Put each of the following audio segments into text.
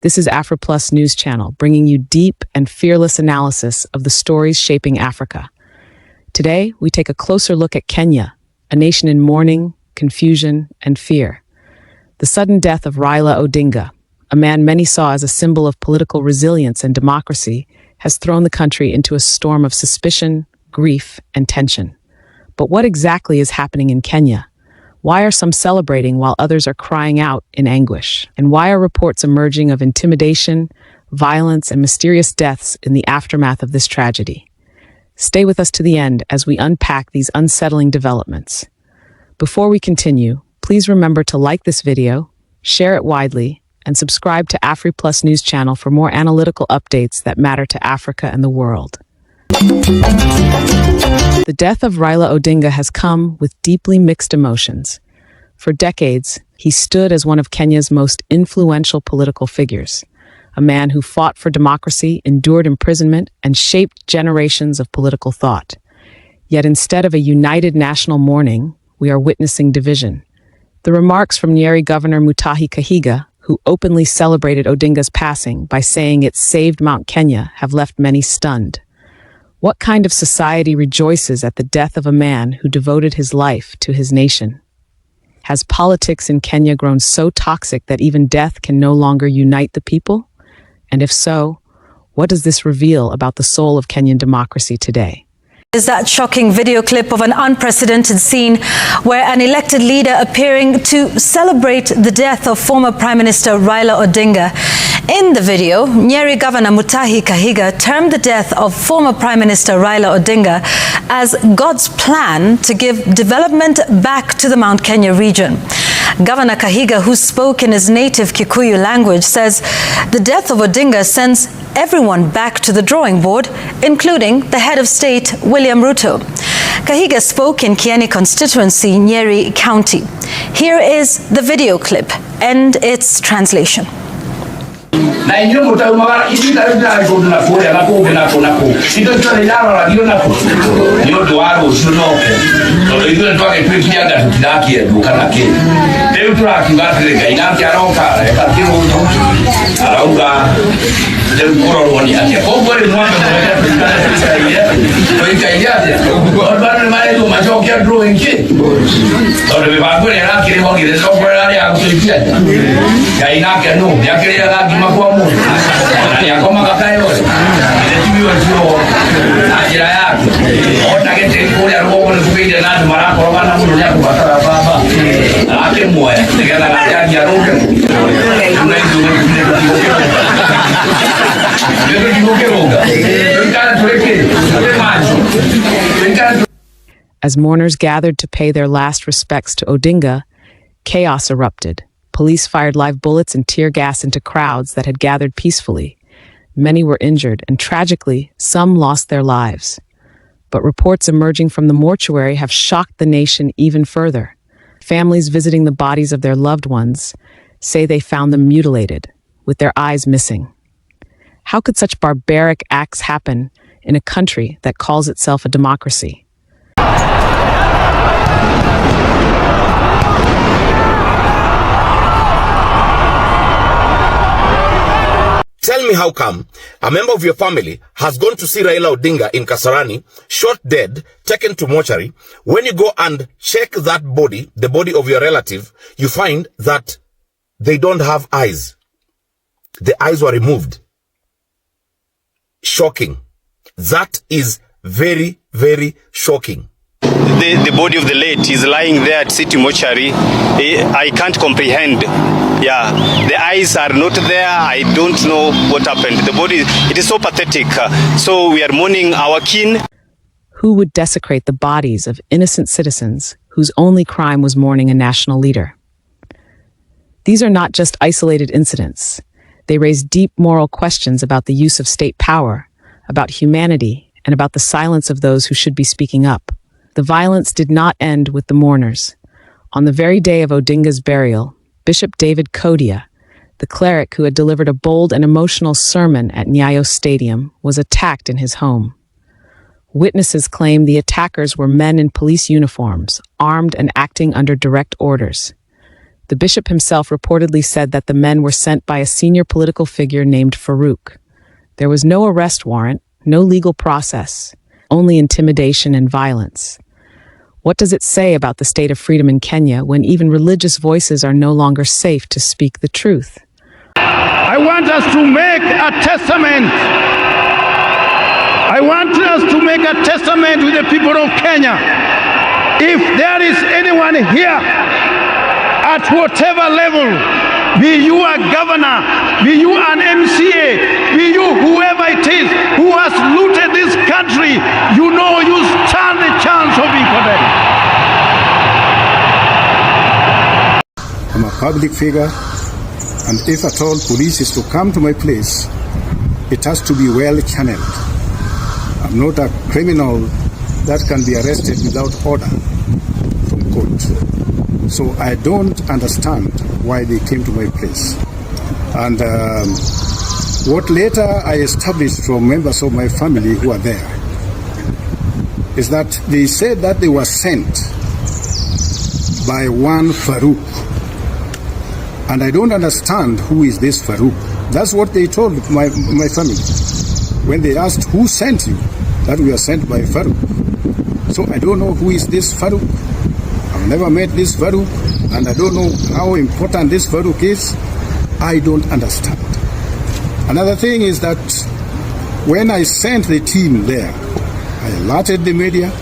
This is AfriPlus News Channel, bringing you deep and fearless analysis of the stories shaping Africa. Today, we take a closer look at Kenya, a nation in mourning, confusion, and fear. The sudden death of Raila Odinga, a man many saw as a symbol of political resilience and democracy, has thrown the country into a storm of suspicion, grief, and tension. But what exactly is happening in Kenya? Why are some celebrating while others are crying out in anguish? And why are reports emerging of intimidation, violence, and mysterious deaths in the aftermath of this tragedy? Stay with us to the end as we unpack these unsettling developments. Before we continue, please remember to like this video, share it widely, and subscribe to AfriPlus News Channel for more analytical updates that matter to Africa and the world. The death of Raila Odinga has come with deeply mixed emotions. For decades, he stood as one of Kenya's most influential political figures, a man who fought for democracy, endured imprisonment, and shaped generations of political thought. Yet instead of a united national mourning, we are witnessing division. The remarks from Nyeri Governor Mutahi Kahiga, who openly celebrated Odinga's passing by saying it saved Mount Kenya, have left many stunned. What kind of society rejoices at the death of a man who devoted his life to his nation? Has politics in Kenya grown so toxic that even death can no longer unite the people? And if so, what does this reveal about the soul of Kenyan democracy today? Is that shocking video clip of an unprecedented scene where an elected leader appearing to celebrate the death of former Prime Minister Raila Odinga. In the video, Nyeri Governor Mutahi Kahiga termed the death of former Prime Minister Raila Odinga as God's plan to give development back to the Mount Kenya region. Governor Kahiga, who spoke in his native Kikuyu language, says the death of Odinga sends everyone back to the drawing board, including the head of state, William Ruto. Kahiga spoke in Kieni constituency, Nyeri County. Here is the video clip and its translation. Na inyo mutaumaga ibita ibita koduna kore na ito tole yaro la diona ko yo doaro sunoke to ito ntwake twikianga tukidakie dukanake leo turakibatire gaina kyaroka ka kiro arauga leo koro woni ate ko bore mwaka mwaka tukaia to ikaia bado mali tu machokia drawing ki to le bagore na kire ho kire so bore ali akutia gaina ke no ya kire ga kimakwa ya koma kakayo ile tibiwa sio ajira yake ona kete kule arobo na kupija na mara kwa bana mtu ya kupata baba ake moya tegala na ya roke As mourners gathered to pay their last respects to Odinga, chaos erupted. Police fired live bullets and tear gas into crowds that had gathered peacefully. Many were injured, and tragically, some lost their lives. But reports emerging from the mortuary have shocked the nation even further. Families visiting the bodies of their loved ones say they found them mutilated, with their eyes missing. How could such barbaric acts happen in a country that calls itself a democracy? Tell me how come a member of your family has gone to see Raila Odinga in Kasarani, shot dead, taken to mortuary. When you go and check that body, the body of your relative, you find that they don't have eyes. The eyes were removed. Shocking. That is very, very shocking. The body of the late is lying there at City Mortuary. I can't comprehend. Yeah, the eyes are not there. I don't know what happened. The body, it is so pathetic. So we are mourning our kin. Who would desecrate the bodies of innocent citizens whose only crime was mourning a national leader? These are not just isolated incidents. They raise deep moral questions about the use of state power, about humanity, and about the silence of those who should be speaking up. The violence did not end with the mourners. On the very day of Odinga's burial, Bishop David Kodia, the cleric who had delivered a bold and emotional sermon at Nyayo Stadium, was attacked in his home. Witnesses claim the attackers were men in police uniforms, armed and acting under direct orders. The bishop himself reportedly said that the men were sent by a senior political figure named Farouk. There was no arrest warrant, no legal process, only intimidation and violence. What does it say about the state of freedom in Kenya when even religious voices are no longer safe to speak the truth? I want us to make a testament. I want us to make a testament with the people of Kenya. If there is anyone here at whatever level, be you a governor, be you an MCA, be you whoever it is who has looted this country, you know you stand a chance of being condemned. I'm a public figure, and if at all police is to come to my place, it has to be well channeled. I'm not a criminal that can be arrested without order from court. So I don't understand why they came to my place. And what later I established from members of my family who are there is that they said that they were sent by one Farouk. And I don't understand who is this Farouk. That's what they told my family. When they asked who sent you, that we are sent by Farouk. So I don't know who is this Farouk. I've never met this Farouk, and I don't know how important this Farouk is. I don't understand. Another thing is that when I sent the team there, I alerted the media,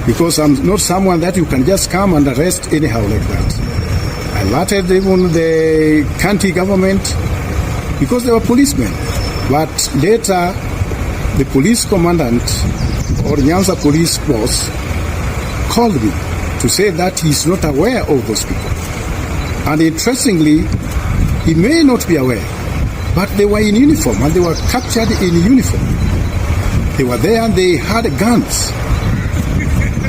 because I'm not someone that you can just come and arrest anyhow like that. I alerted even the county government, because they were policemen. But later, the police commandant or Nyanza police boss called me to say that he's not aware of those people. And interestingly, he may not be aware, but they were in uniform and they were captured in uniform. They were there and they had guns.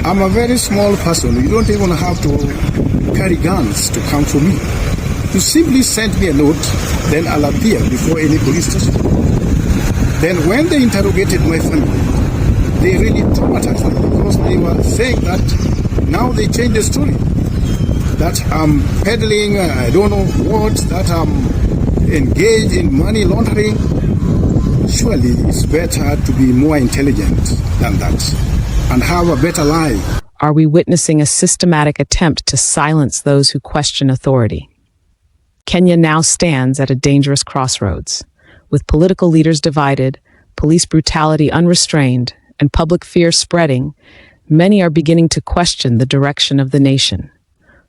I'm a very small person. You don't even have to carry guns to come for me. You simply send me a note, then I'll appear before any police station. Then when they interrogated my family, they really traumatized them, because they were saying that now they changed the story. That I'm peddling, I don't know what, that I'm engaged in money laundering. Surely it's better to be more intelligent than that and have a better life. Are we witnessing a systematic attempt to silence those who question authority? Kenya now stands at a dangerous crossroads. With political leaders divided, police brutality unrestrained, and public fear spreading, many are beginning to question the direction of the nation.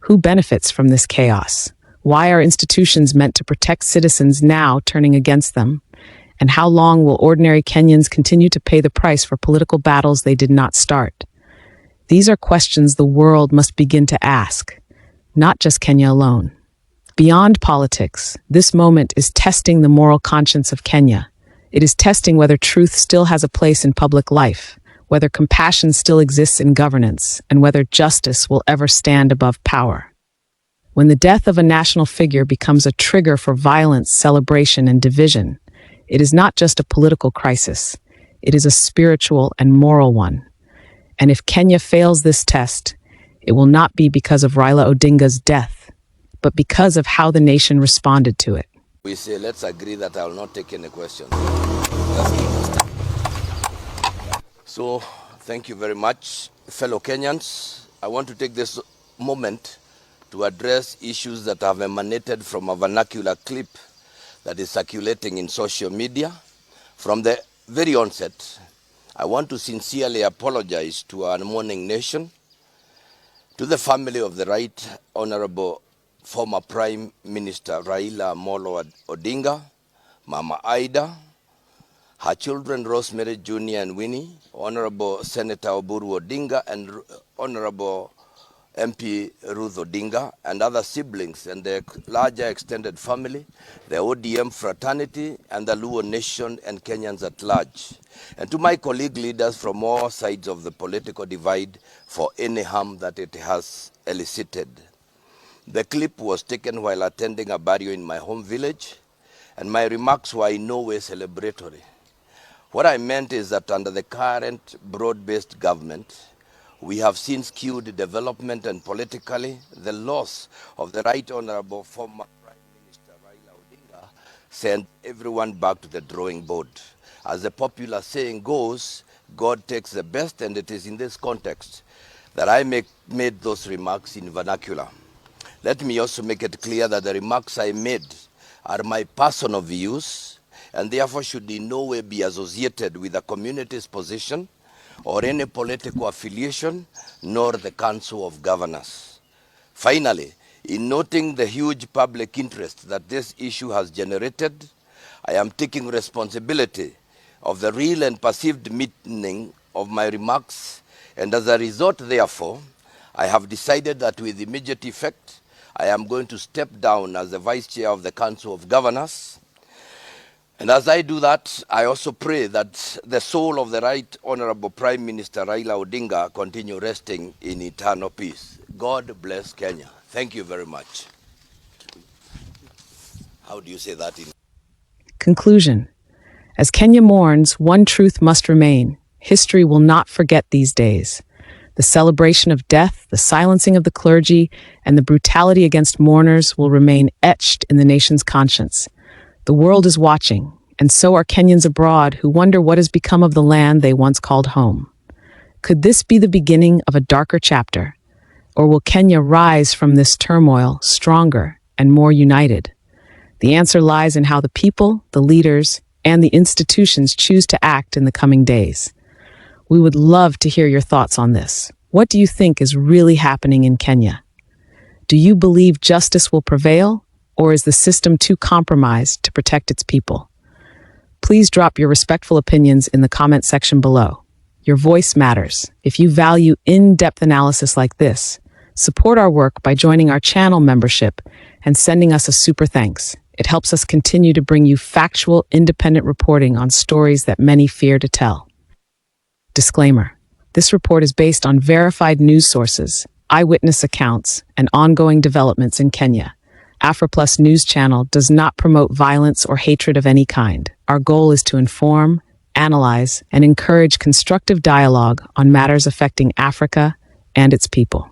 Who benefits from this chaos? Why are institutions meant to protect citizens now turning against them? And how long will ordinary Kenyans continue to pay the price for political battles they did not start? These are questions the world must begin to ask, not just Kenya alone. Beyond politics, this moment is testing the moral conscience of Kenya. It is testing whether truth still has a place in public life, whether compassion still exists in governance, and whether justice will ever stand above power. When the death of a national figure becomes a trigger for violence, celebration, and division, it is not just a political crisis. It is a spiritual and moral one. And if Kenya fails this test, it will not be because of Raila Odinga's death, but because of how the nation responded to it. We say, let's agree that I will not take any questions. So, thank you very much, fellow Kenyans. I want to take this moment to address issues that have emanated from a vernacular clip that is circulating in social media. From the very onset, I want to sincerely apologize to our mourning nation, to the family of the Right Honorable former Prime Minister Raila Odinga, Mama Ida, her children Rosemary Jr. and Winnie, Honorable Senator Oburu Odinga and Honorable MP Ruth Odinga, and other siblings and their larger extended family, the ODM fraternity, and the Luo nation and Kenyans at large. And to my colleague leaders from all sides of the political divide for any harm that it has elicited. The clip was taken while attending a burial in my home village, and my remarks were in no way celebratory. What I meant is that under the current broad-based government, We have seen skewed development and politically, the loss of the Right Honorable former Prime Minister Raila Odinga sent everyone back to the drawing board. As the popular saying goes, God takes the best, and it is in this context that I made those remarks in vernacular. Let me also make it clear that the remarks I made are my personal views and therefore should in no way be associated with the community's position or any political affiliation, nor the Council of Governors. Finally, in noting the huge public interest that this issue has generated, I am taking responsibility of the real and perceived meaning of my remarks, and as a result, therefore, I have decided that with immediate effect, I am going to step down as the Vice Chair of the Council of Governors. And as I do that, I also pray that the soul of the Right Honorable Prime Minister Raila Odinga continue resting in eternal peace. God bless Kenya. Thank you very much. How do you say that in? Conclusion. As Kenya mourns, one truth must remain. History will not forget these days. The celebration of death, the silencing of the clergy, and the brutality against mourners will remain etched in the nation's conscience. The world is watching, and so are Kenyans abroad who wonder what has become of the land they once called home. Could this be the beginning of a darker chapter? Or will Kenya rise from this turmoil stronger and more united? The answer lies in how the people, the leaders, and the institutions choose to act in the coming days. We would love to hear your thoughts on this. What do you think is really happening in Kenya? Do you believe justice will prevail, or is the system too compromised to protect its people? Please drop your respectful opinions in the comment section below. Your voice matters. If you value in-depth analysis like this, support our work by joining our channel membership and sending us a super thanks. It helps us continue to bring you factual, independent reporting on stories that many fear to tell. Disclaimer. This report is based on verified news sources, eyewitness accounts, and ongoing developments in Kenya. AfriPlus News Channel does not promote violence or hatred of any kind. Our goal is to inform, analyze, and encourage constructive dialogue on matters affecting Africa and its people.